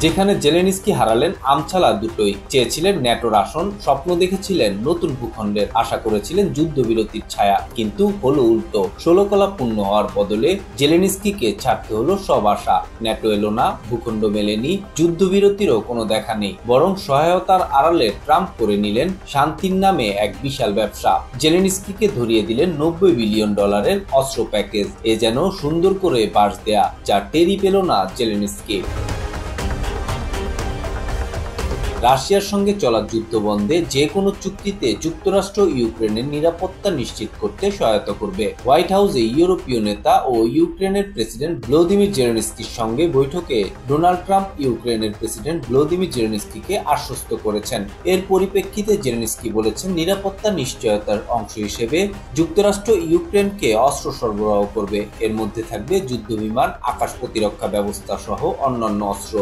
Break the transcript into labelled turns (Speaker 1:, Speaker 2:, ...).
Speaker 1: যেখানে জেলেনস্কি হারালেন আমছালা দুটোই, চেয়েছিলেন ন্যাটোর আসন, স্বপ্ন দেখেছিলেন নতুন ভূখণ্ডের, আশা করেছিলেন যুদ্ধবিরতির ছায়া, কিন্তু হলো উল্টো। ষোলকলা পূর্ণ হওয়ার বদলে জেলেনস্কিকে ছাড়তে হলো সব আশা। ন্যাটো এলো না, ভূখণ্ড মেলেনি, যুদ্ধবিরতিরও কোনো দেখা নেই, বরং সহায়তার আড়ালে ট্রাম্প করে নিলেন শান্তির নামে এক বিশাল ব্যবসা। জেলেনস্কিকে ধরিয়ে দিলেন $90 বিলিয়ন অস্ত্র প্যাকেজ। এ যেন সুন্দর করে বাঁশ দেয়া, যা টেরই পেল না জেলেনস্কি। রাশিয়ার সঙ্গে চলা যুদ্ধ বন্ধে যে কোনো চুক্তিতে যুক্তরাষ্ট্র ইউক্রেনের নিরাপত্তা নিশ্চিত করতে সহায়তা করবে। হোয়াইট হাউসে ইউরোপীয় নেতা ও ইউক্রেনের প্রেসিডেন্ট ভলোদিমির জেলেনস্কির সঙ্গে বৈঠকে ডোনাল্ড ট্রাম্প ইউক্রেনের প্রেসিডেন্ট ভলোদিমির জেলেনস্কিকে আশ্বস্ত করেছেন। এর পরিপ্রেক্ষিতে জেলেনস্কি বলেছেন, নিরাপত্তা নিশ্চয়তার অংশ হিসেবে যুক্তরাষ্ট্র ইউক্রেনকে অস্ত্র সরবরাহ করবে। এর মধ্যে থাকবে যুদ্ধবিমান, আকাশ প্রতিরক্ষা ব্যবস্থা সহ অন্যান্য অস্ত্র।